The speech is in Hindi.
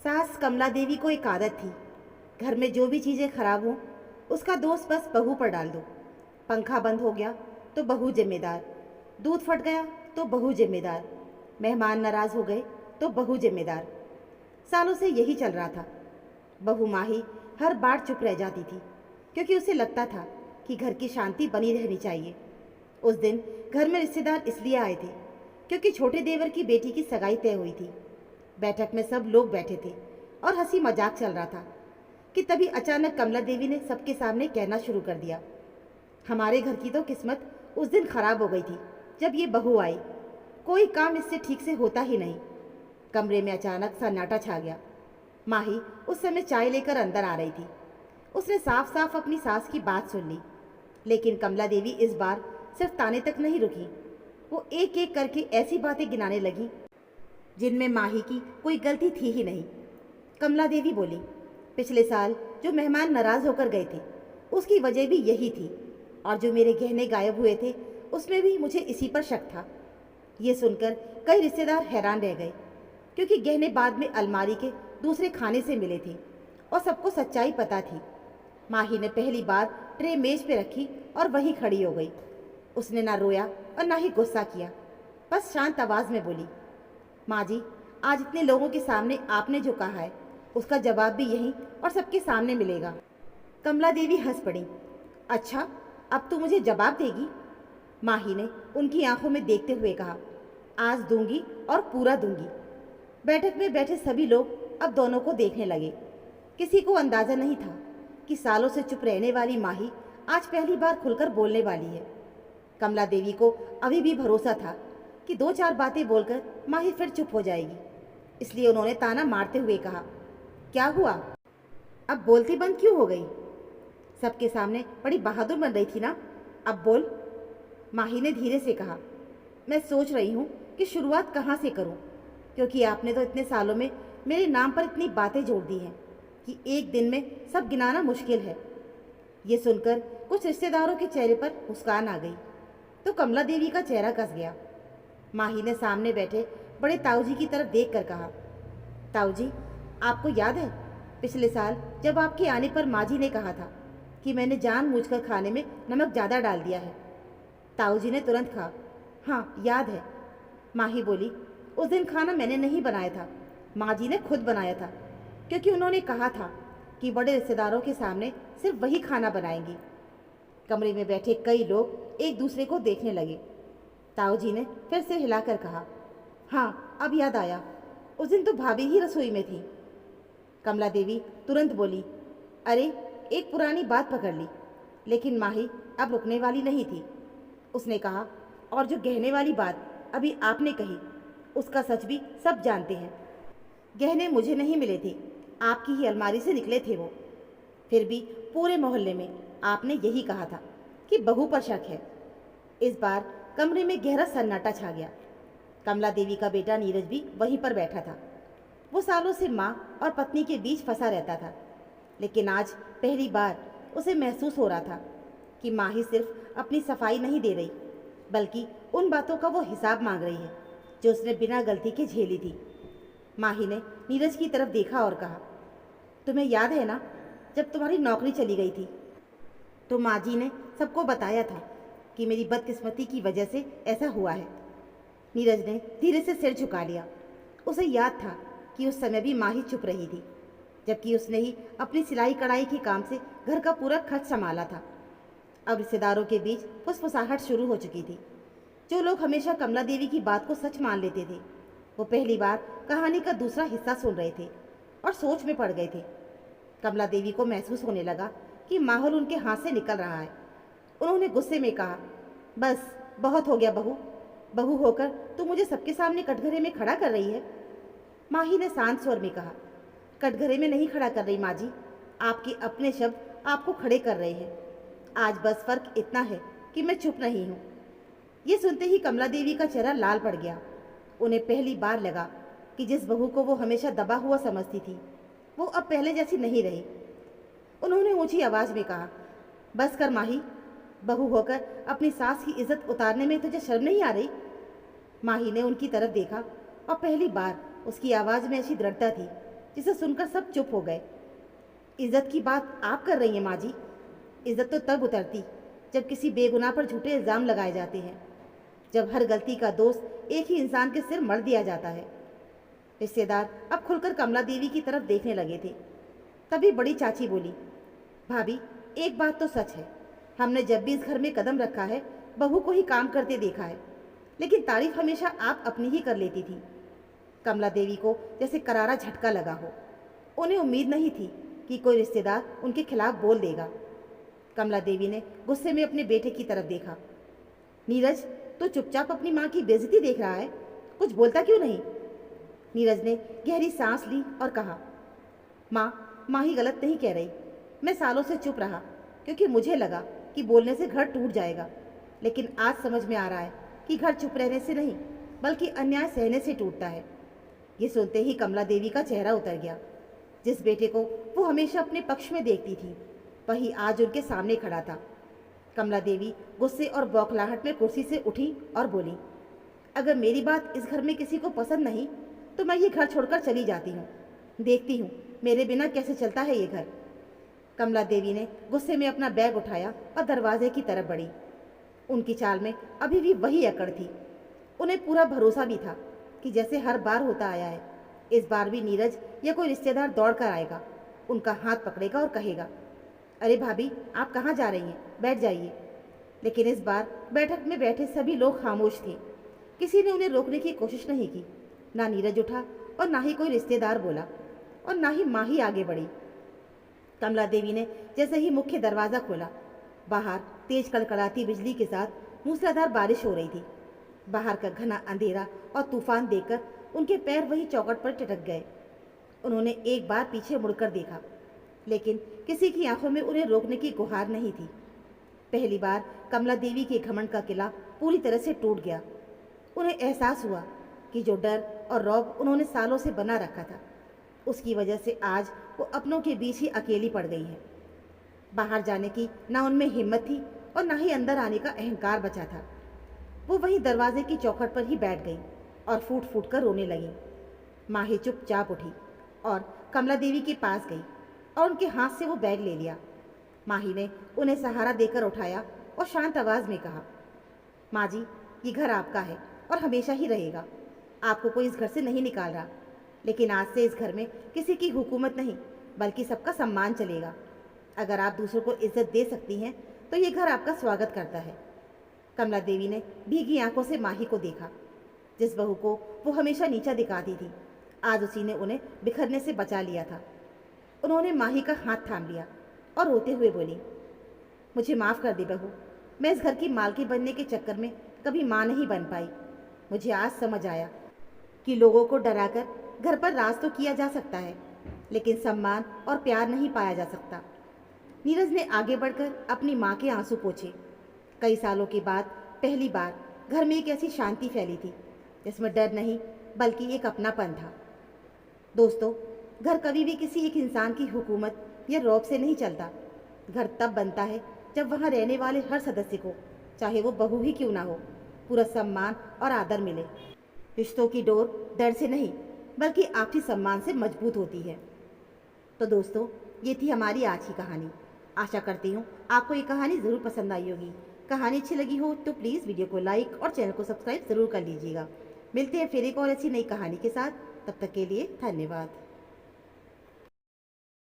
सास कमला देवी को एक आदत थी। घर में जो भी चीज़ें खराब हों उसका दोष बस बहू पर डाल दो। पंखा बंद हो गया तो बहू जिम्मेदार, दूध फट गया तो बहू जिम्मेदार, मेहमान नाराज हो गए तो बहू जिम्मेदार। सालों से यही चल रहा था। बहू माही हर बार चुप रह जाती थी क्योंकि उसे लगता था कि घर की शांति बनी रहनी चाहिए। उस दिन घर में रिश्तेदार इसलिए आए थे क्योंकि छोटे देवर की बेटी की सगाई तय हुई थी। बैठक में सब लोग बैठे थे और हंसी मजाक चल रहा था कि तभी अचानक कमला देवी ने सबके सामने कहना शुरू कर दिया, हमारे घर की तो किस्मत उस दिन खराब हो गई थी जब ये बहू आई। कोई काम इससे ठीक से होता ही नहीं। कमरे में अचानक सन्नाटा छा गया। माही उस समय चाय लेकर अंदर आ रही थी। उसने साफ साफ अपनी सास की बात सुन ली, लेकिन कमला देवी इस बार सिर्फ ताने तक नहीं रुकी। वो एक एक करके ऐसी बातें गिनाने लगी जिनमें माही की कोई गलती थी ही नहीं। कमला देवी बोली, पिछले साल जो मेहमान नाराज होकर गए थे उसकी वजह भी यही थी, और जो मेरे गहने गायब हुए थे उसमें भी मुझे इसी पर शक था। ये सुनकर कई रिश्तेदार हैरान रह गए क्योंकि गहने बाद में अलमारी के दूसरे खाने से मिले थे और सबको सच्चाई पता थी। माही ने पहली बार ट्रे मेज पे रखी और वहीं खड़ी हो गई। उसने ना रोया और ना ही गुस्सा किया, बस शांत आवाज में बोली, माँ जी, आज इतने लोगों के सामने आपने जो कहा है उसका जवाब भी यहीं और सबके सामने मिलेगा। कमला देवी हंस पड़ी। अच्छा, अब तू मुझे जवाब देगी? माही ने उनकी आंखों में देखते हुए कहा, आज दूंगी और पूरा दूंगी। बैठक में बैठे सभी लोग अब दोनों को देखने लगे। किसी को अंदाजा नहीं था कि सालों से चुप रहने वाली माही आज पहली बार खुलकर बोलने वाली है। कमला देवी को अभी भी भरोसा था कि दो चार बातें बोलकर माही फिर चुप हो जाएगी, इसलिए उन्होंने ताना मारते हुए कहा, क्या हुआ? अब बोलती बंद क्यों हो गई? सबके सामने बड़ी बहादुर बन रही थी ना, अब बोल। माही ने धीरे से कहा, मैं सोच रही हूँ कि शुरुआत कहाँ से करूँ, क्योंकि आपने तो इतने सालों में मेरे नाम पर इतनी बातें जोड़ दी हैं कि एक दिन में सब गिनाना मुश्किल है। ये सुनकर कुछ रिश्तेदारों के चेहरे पर मुस्कान आ गई तो कमला देवी का चेहरा कस गया। माही ने सामने बैठे बड़े ताऊ जी की तरफ देख कर कहा, ताऊ जी, आपको याद है पिछले साल जब आपके आने पर माँ जी ने कहा था कि मैंने जानबूझकर खाने में नमक ज़्यादा डाल दिया है? ताऊ जी ने तुरंत कहा, हाँ याद है। माही बोली, उस दिन खाना मैंने नहीं बनाया था, माँ जी ने खुद बनाया था, क्योंकि उन्होंने कहा था कि बड़े रिश्तेदारों के सामने सिर्फ वही खाना बनाएंगी। कमरे में बैठे कई लोग एक दूसरे को देखने लगे। ताऊ जी ने फिर सिर हिलाकर कहा, हाँ अब याद आया, उस दिन तो भाभी ही रसोई में थी। कमला देवी तुरंत बोली, अरे एक पुरानी बात पकड़ ली। लेकिन माही अब रुकने वाली नहीं थी। उसने कहा, और जो गहने वाली बात अभी आपने कही उसका सच भी सब जानते हैं। गहने मुझे नहीं मिले थे, आपकी ही अलमारी से निकले थे वो। फिर भी पूरे मोहल्ले में आपने यही कहा था कि बहू पर शक है। इस बार कमरे में गहरा सन्नाटा छा गया। कमला देवी का बेटा नीरज भी वहीं पर बैठा था। वो सालों से माँ और पत्नी के बीच फंसा रहता था, लेकिन आज पहली बार उसे महसूस हो रहा था कि माँ ही सिर्फ अपनी सफाई नहीं दे रही, बल्कि उन बातों का वो हिसाब मांग रही है जो उसने बिना गलती के झेली थी। माही ने नीरज की तरफ देखा और कहा, तुम्हें याद है ना, जब तुम्हारी नौकरी चली गई थी तो माँ जी ने सबको बताया था कि मेरी बदकिस्मती की वजह से ऐसा हुआ है। नीरज ने धीरे से सिर झुका लिया। उसे याद था कि उस समय भी माँ ही चुप रही थी, जबकि उसने ही अपनी सिलाई कढ़ाई के काम से घर का पूरा खर्च संभाला था। अब रिश्तेदारों के बीच फुसफुसाहट शुरू हो चुकी थी। जो लोग हमेशा कमला देवी की बात को सच मान लेते थे, वो पहली बार कहानी का दूसरा हिस्सा सुन रहे थे और सोच में पड़ गए थे। कमला देवी को महसूस होने लगा कि माहौल उनके हाथ से निकल रहा है। उन्होंने गुस्से में कहा, बस बहुत हो गया बहू, बहू होकर तू मुझे सबके सामने कटघरे में खड़ा कर रही है। माही ने शांत स्वर में कहा, कटघरे में नहीं खड़ा कर रही माँ जी, आपके अपने शब्द आपको खड़े कर रहे हैं। आज बस फर्क इतना है कि मैं चुप नहीं हूँ। ये सुनते ही कमला देवी का चेहरा लाल पड़ गया। उन्हें पहली बार लगा कि जिस बहू को वो हमेशा दबा हुआ समझती थी वो अब पहले जैसी नहीं रही। उन्होंने ऊंची आवाज में कहा, बस कर माही, बहू होकर अपनी सास की इज्जत उतारने में तुझे शर्म नहीं आ रही? माही ने उनकी तरफ देखा और पहली बार उसकी आवाज़ में ऐसी दृढ़ता थी जिसे सुनकर सब चुप हो गए। इज्जत की बात आप कर रही हैं माँ जी। इज्जत तो तब उतरती जब किसी बेगुनाह पर झूठे इल्ज़ाम लगाए जाते हैं, जब हर गलती का दोष एक ही इंसान के सिर मढ़ दिया जाता है। रिश्तेदार अब खुलकर कमला देवी की तरफ देखने लगे थे। तभी बड़ी चाची बोली, भाभी एक बात तो सच है, हमने जब भी इस घर में कदम रखा है बहू को ही काम करते देखा है, लेकिन तारीफ हमेशा आप अपनी ही कर लेती थी। कमला देवी को जैसे करारा झटका लगा हो। उन्हें उम्मीद नहीं थी कि कोई रिश्तेदार उनके खिलाफ बोल देगा। कमला देवी ने गुस्से में अपने बेटे की तरफ देखा। नीरज, तो चुपचाप अपनी माँ की बेइज्जती देख रहा है, कुछ बोलता क्यों नहीं? नीरज ने गहरी सांस ली और कहा, माँ ही गलत नहीं कह रही। मैं सालों से चुप रहा क्योंकि मुझे लगा कि बोलने से घर टूट जाएगा, लेकिन आज समझ में आ रहा है कि घर चुप रहने से नहीं बल्कि अन्याय सहने से टूटता है। ये सुनते ही कमला देवी का चेहरा उतर गया। जिस बेटे को वो हमेशा अपने पक्ष में देखती थी वही आज उनके सामने खड़ा था। कमला देवी गुस्से और बौखलाहट में कुर्सी से उठी और बोली, अगर मेरी बात इस घर में किसी को पसंद नहीं तो मैं ये घर छोड़कर चली जाती हूँ। देखती हूँ मेरे बिना कैसे चलता है ये घर। कमला देवी ने गुस्से में अपना बैग उठाया और दरवाजे की तरफ बढ़ी। उनकी चाल में अभी भी वही अकड़ थी। उन्हें पूरा भरोसा भी था कि जैसे हर बार होता आया है, इस बार भी नीरज या कोई रिश्तेदार दौड़ कर आएगा, उनका हाथ पकड़ेगा और कहेगा, अरे भाभी आप कहाँ जा रही हैं, बैठ जाइए। लेकिन इस बार बैठक में बैठे सभी लोग खामोश थे। किसी ने उन्हें रोकने की कोशिश नहीं की। ना नीरज उठा और ना ही कोई रिश्तेदार बोला और ना ही माँ ही आगे बढ़ी। कमला देवी ने जैसे ही मुख्य दरवाज़ा खोला, बाहर तेज कड़कड़ाती बिजली के साथ मूसलाधार बारिश हो रही थी। बाहर का घना अंधेरा और तूफान देखकर उनके पैर वही चौखट पर टिटक गए। उन्होंने एक बार पीछे मुड़कर देखा, लेकिन किसी की आंखों में उन्हें रोकने की गुहार नहीं थी। पहली बार कमला देवी के घमंड का किला पूरी तरह से टूट गया। उन्हें एहसास हुआ कि जो डर और रौब उन्होंने सालों से बना रखा था, उसकी वजह से आज वो अपनों के बीच ही अकेली पड़ गई है। बाहर जाने की ना उनमें हिम्मत थी और ना ही अंदर आने का अहंकार बचा था। वो वहीं दरवाजे की चौखट पर ही बैठ गई और फूट फूट कर रोने लगी। माही चुपचाप उठी और कमला देवी के पास गई और उनके हाथ से वो बैग ले लिया। माही ने उन्हें सहारा देकर उठाया और शांत आवाज़ में कहा, माँ जी, ये घर आपका है और हमेशा ही रहेगा। आपको कोई इस घर से नहीं निकाल रहा, लेकिन आज से इस घर में किसी की हुकूमत नहीं बल्कि सबका सम्मान चलेगा। अगर आप दूसरों को इज्जत दे सकती हैं तो ये घर आपका स्वागत करता है। कमला देवी ने भीगी आंखों से माही को देखा। जिस बहू को वो हमेशा नीचा दिखाती थी, आज उसी ने उन्हें बिखरने से बचा लिया था। उन्होंने माही का हाथ थाम लिया और रोते हुए बोली, मुझे माफ़ कर दे बहू, मैं इस घर की मालकी बनने के चक्कर में कभी माँ नहीं बन पाई। मुझे आज समझ आया कि लोगों को डराकर घर पर राज तो किया जा सकता है, लेकिन सम्मान और प्यार नहीं पाया जा सकता। नीरज ने आगे बढ़कर अपनी माँ के आंसू पोंछे। कई सालों के बाद पहली बार घर में एक ऐसी शांति फैली थी जिसमें डर नहीं बल्कि एक अपनापन था। दोस्तों, घर कभी भी किसी एक इंसान की हुकूमत या रौब से नहीं चलता। घर तब बनता है जब वहाँ रहने वाले हर सदस्य को, चाहे वो बहू ही क्यों ना हो, पूरा सम्मान और आदर मिले। रिश्तों की डोर डर से नहीं बल्कि आपसी सम्मान से मजबूत होती है। तो दोस्तों, ये थी हमारी आज की कहानी। आशा करती हूँ आपको ये कहानी ज़रूर पसंद आई होगी। कहानी अच्छी लगी हो तो प्लीज़ वीडियो को लाइक और चैनल को सब्सक्राइब ज़रूर कर लीजिएगा। मिलते हैं फिर एक और ऐसी नई कहानी के साथ। तब तक के लिए धन्यवाद।